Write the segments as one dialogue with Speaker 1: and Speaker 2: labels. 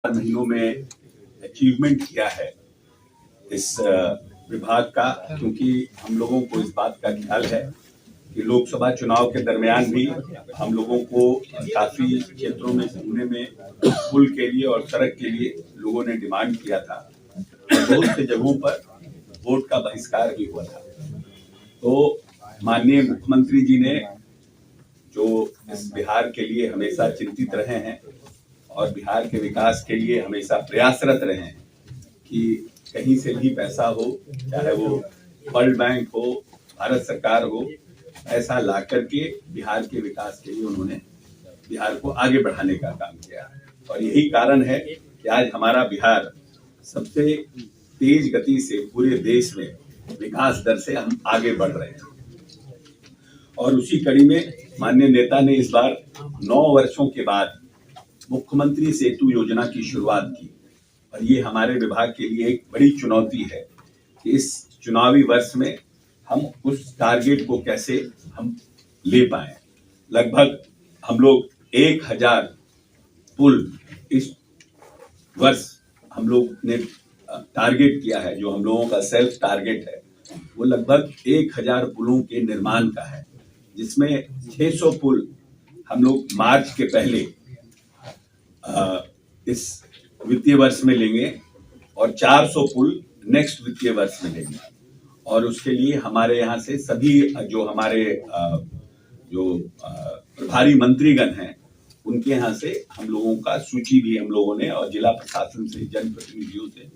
Speaker 1: महीनों में अचीवमेंट किया है इस विभाग का, क्योंकि हम लोगों को इस बात का ख्याल है कि लोकसभा चुनाव के दरमियान भी हम लोगों को काफी क्षेत्रों में घूमने में पुल के लिए और सड़क के लिए लोगों ने डिमांड किया था। बहुत से जगहों पर वोट का बहिष्कार भी हुआ था। तो माननीय मुख्यमंत्री जी ने, जो इस बिहार के लिए हमेशा चिंतित रहे हैं और बिहार के विकास के लिए हमेशा प्रयासरत रहे हैं कि कहीं से भी पैसा हो, चाहे वो वर्ल्ड बैंक हो, भारत सरकार हो, ऐसा ला करके बिहार के विकास के लिए उन्होंने बिहार को आगे बढ़ाने का काम किया। और यही कारण है कि आज हमारा बिहार सबसे तेज गति से पूरे देश में विकास दर से हम आगे बढ़ रहे हैं। और उसी कड़ी में माननीय नेता ने इस बार 9 वर्षों के बाद मुख्यमंत्री सेतु योजना की शुरुआत की। और ये हमारे विभाग के लिए एक बड़ी चुनौती है कि इस चुनावी वर्ष में हम उस टारगेट को कैसे हम ले पाए। लगभग हम लोग 1000 पुल इस वर्ष हम लोग ने टारगेट किया है। जो हम लोगों का सेल्फ टारगेट है वो लगभग 1000 पुलों के निर्माण का है, जिसमें 600 पुल हम लोग मार्च के पहले इस वित्तीय वर्ष में लेंगे और 400 पुल नेक्स्ट वित्तीय वर्ष में लेंगे। और उसके लिए हमारे यहाँ से सभी जो हमारे जो प्रभारी मंत्रीगण हैं उनके यहाँ से हम लोगों का सूची भी हम लोगों ने, और जिला प्रशासन से, जनप्रतिनिधियों से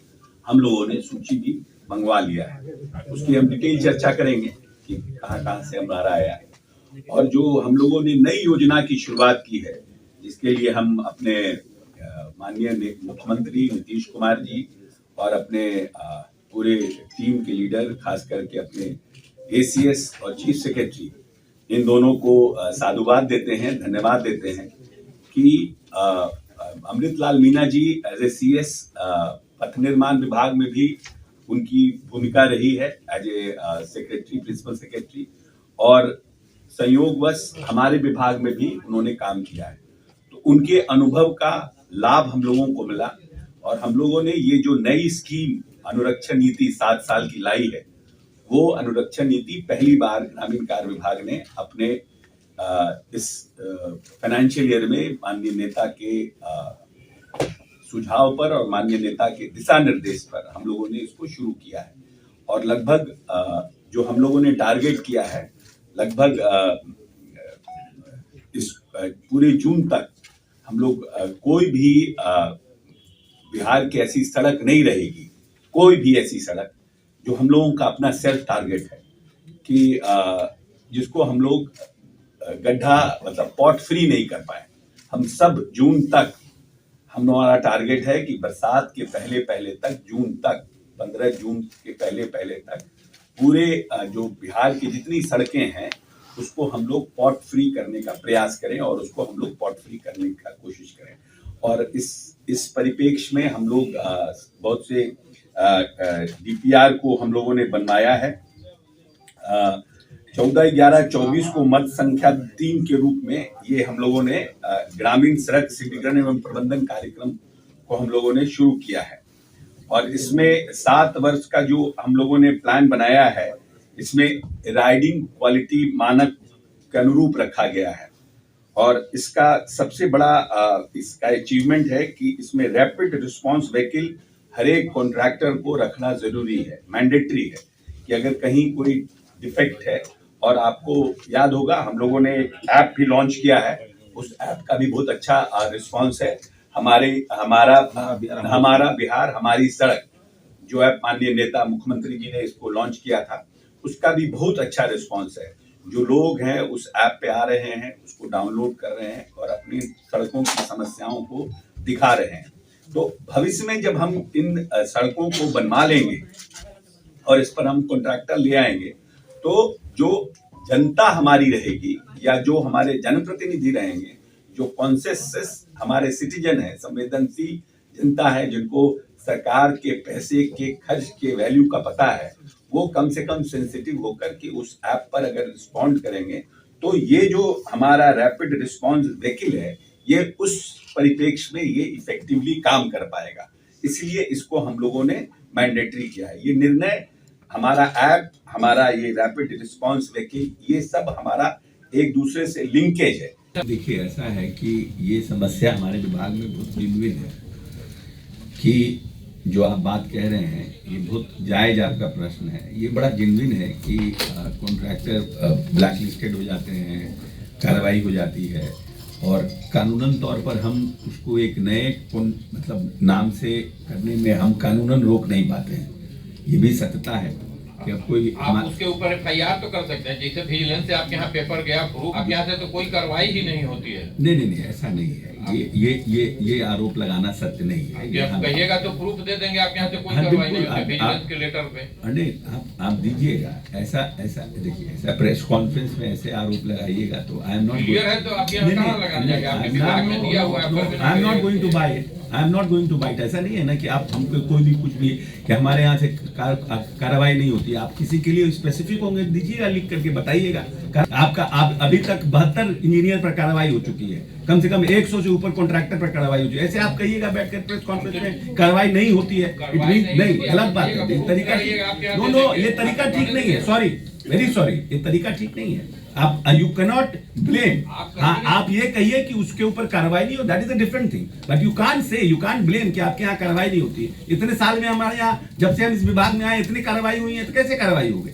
Speaker 1: हम लोगों ने सूची भी मंगवा लिया है। उसकी हम डिटेल चर्चा करेंगे कि कहाँ कहाँ से हमारा आया है। और जो हम लोगों ने नई योजना की शुरुआत की है, जिसके लिए हम अपने माननीय मुख्यमंत्री नीतीश कुमार जी और अपने पूरे टीम के लीडर, खास करके अपने एसीएस और चीफ सेक्रेटरी, इन दोनों को साधुवाद देते हैं, धन्यवाद देते हैं कि Amritlal Meena ji as a CS पथ निर्माण विभाग में भी उनकी भूमिका रही है as a secretary, principal secretary, और संयोगवश हमारे विभाग में भी उन्होंने काम किया है। तो उनके अनुभव का लाभ हम लोगों को मिला। और हम लोगों ने ये जो नई स्कीम अनुरक्षण नीति 7 साल की लाई है, वो अनुरक्षण नीति पहली बार ग्रामीण कार्य विभाग ने अपने इस फाइनेंशियल ईयर में माननीय नेता के सुझाव पर और माननीय नेता के दिशा निर्देश पर हम लोगों ने इसको शुरू किया है। और लगभग जो हम लोगों ने टारगेट किया है, लगभग इस पूरे जून तक हम लोग कोई भी बिहार की ऐसी सड़क नहीं रहेगी, कोई भी ऐसी सड़क जो हम लोगों का अपना सेल्फ टारगेट है कि जिसको हम लोग गड्ढा मतलब पॉट फ्री नहीं कर पाए। हम सब जून तक, हम हमारा टारगेट है कि बरसात के पहले पहले तक, जून तक, 15 जून के पहले पहले तक पूरे जो बिहार की जितनी सड़कें हैं उसको हम लोग पॉट फ्री करने का प्रयास करें और उसको हम लोग पॉट फ्री करने का कोशिश करें। और इस परिप्रेक्ष्य में हम लोग बहुत से डीपीआर को हम लोगों ने बनवाया है। 14/11/24 को मत संख्या 3 के रूप में ये हम लोगों ने ग्रामीण सड़क सुदृढ़ीकरण एवं प्रबंधन कार्यक्रम को हम लोगों ने शुरू किया है। और इसमें 7 वर्ष का जो हम लोगों ने प्लान बनाया है, इसमें राइडिंग क्वालिटी मानक के अनुरूप रखा गया है। और इसका सबसे बड़ा इसका अचीवमेंट है कि इसमें रैपिड रिस्पांस व्हीकल हर एक कॉन्ट्रैक्टर को रखना जरूरी है, मैंडेटरी है कि अगर कहीं कोई डिफेक्ट है। और आपको याद होगा हम लोगों ने एक ऐप भी लॉन्च किया है, उस ऐप का भी बहुत अच्छा रिस्पांस है। हमारा बिहार हमारी सड़क जो ऐप माननीय नेता मुख्यमंत्री जी ने इसको लॉन्च किया था, उसका भी बहुत अच्छा रिस्पांस है। जो लोग हैं उस ऐप पे आ रहे हैं, उसको डाउनलोड कर रहे हैं और अपनी सड़कों की समस्याओं को दिखा रहे हैं। तो भविष्य में जब हम इन सड़कों को बनवा लेंगे और इस पर हम कॉन्ट्रैक्टर ले आएंगे, तो जो जनता हमारी रहेगी या जो हमारे जनप्रतिनिधि रहेंगे, जो कॉन्शियस हमारे सिटीजन है, संवेदनशील जनता है, जिनको सरकार के पैसे के खर्च के वैल्यू का पता है, वो कम से कम सेंसिटिव होकर के उस ऐप पर अगर रिस्पॉन्ड करेंगे, तो ये जो हमारा रैपिड रिस्पॉन्स व्हीकल है, ये उस परिप्रेक्ष्य में ये इफेक्टिवली काम कर पाएगा। इसलिए इसको हम लोगों ने मैंडेटरी किया है। ये निर्णय हमारा ऐप, हमारा ये रैपिड रिस्पांस व्हीकल, ये सब हमारा एक दूसरे से लिंकेज है।
Speaker 2: देखिए, ऐसा है कि ये समस्या हमारे विभाग में बहुत जिम्मेदार है कि जो आप बात कह रहे हैं ये बहुत जायज आपका प्रश्न है। ये बड़ा जेन्युइन है कि कॉन्ट्रैक्टर ब्लैक लिस्टेड हो जाते हैं, कार्रवाई हो जाती है और कानूनन तौर पर हम उसको एक नए मतलब नाम से करने में हम कानूनन रोक नहीं पाते हैं। ये भी सत्यता है कि अब कोई
Speaker 3: आप उसके ऊपर FIR तो कर सकते हैं, जैसे विजिलेंस से आपके यहाँ पेपर गया प्रूफ, आपके यहाँ से तो कोई कार्रवाई ही नहीं होती है।
Speaker 2: नहीं, ऐसा नहीं है। ये आरोप लगाना सत्य नहीं है।
Speaker 3: आप कहिएगा तो प्रूफ दे देंगे, आपके यहाँ से कोई कार्रवाई नहीं होती विजिलेंस के लेटर पे।
Speaker 2: अरे आप दीजिएगा, ऐसा देखिए, ऐसा प्रेस कॉन्फ्रेंस में ऐसे आरोप लगाइएगा तो आई एम नॉट
Speaker 3: क्लियर है। तो आप यहाँ कहाँ लगाने जाएंगे? आपके विभाग में दिया हुआ है।
Speaker 2: I am not going to bite. ऐसा नहीं है ना कि आप हमको कोई भी कुछ भी कि हमारे यहाँ से कार्रवाई नहीं होती। आप किसी के लिए स्पेसिफिक होंगे, दीजिएगा, लिख करके बताइएगा। आप अभी तक 72 इंजीनियर पर कार्रवाई हो चुकी है, कम से कम 100 से ऊपर कॉन्ट्रैक्टर पर कार्रवाई हो चुकी है। ऐसे आप कहिएगा बैठकर प्रेस कॉन्फ्रेंस में कार्रवाई नहीं होती है, नहीं, गलत बात है। तरीका ये तरीका ठीक नहीं है। सॉरी, वेरी सॉरी, ये तरीका ठीक नहीं है। आप यू कैनॉट ब्लेम। हाँ, आप ये कहिए कि उसके ऊपर कार्रवाई नहीं हो, that is a different thing, but you can't blame कि आपके यहाँ कार्रवाई नहीं होती है। इतने साल में हमारे यहाँ, जब से हम इस विभाग में आए, इतनी कार्रवाई हुई है, तो कैसे कार्रवाई होगी?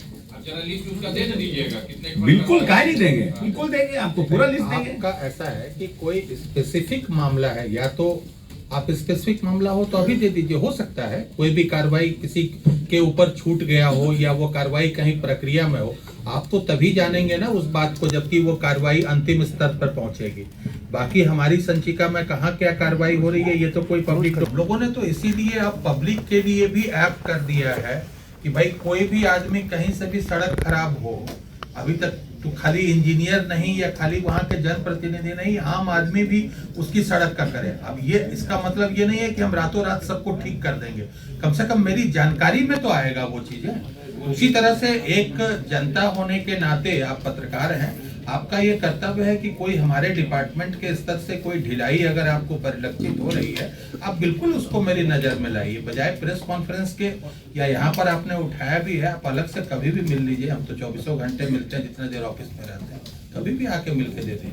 Speaker 2: बिल्कुल, काहे नहीं देंगे, बिल्कुल देंगे, आपको पूरा लिस्ट देंगे।
Speaker 4: आपका ऐसा है कि कोई स्पेसिफिक मामला है, या तो आप स्पेसिफिक मामला हो तो अभी दे दीजिए। हो सकता है कोई भी कार्रवाई किसी के ऊपर छूट गया हो या वो कार्रवाई कहीं प्रक्रिया में हो, आप तो तभी जानेंगे ना उस बात को जबकि वो कार्रवाई अंतिम स्तर पर पहुंचेगी। बाकी हमारी संचिका में कहाँ क्या कार्रवाई हो रही है ये तो कोई पब्लिक, लोगों ने तो इसीलिए अब पब्लिक के लिए भी ऐप कर दिया है कि भाई कोई भी आदमी कहीं से भी सड़क खराब हो, अभी तक तो खाली इंजीनियर नहीं या खाली वहां के जनप्रतिनिधि नहीं, आम आदमी भी उसकी सड़क का करे। अब ये इसका मतलब ये नहीं है कि हम रातों रात सबको ठीक कर देंगे, कम से कम मेरी जानकारी में तो आएगा वो चीजें। उसी तरह से एक जनता होने के नाते आप पत्रकार हैं, आपका ये कर्तव्य है कि कोई हमारे डिपार्टमेंट के स्तर से कोई ढिलाई अगर आपको परिलक्षित हो रही है, आप बिल्कुल उसको मेरी नजर में लाइए, बजाय प्रेस कॉन्फ्रेंस के। या यहाँ पर आपने उठाया भी है, आप अलग से कभी भी मिल लीजिए, हम तो 24 घंटे मिलते हैं, जितने देर ऑफिस में रहते हैं, कभी भी आके मिल के दे दें।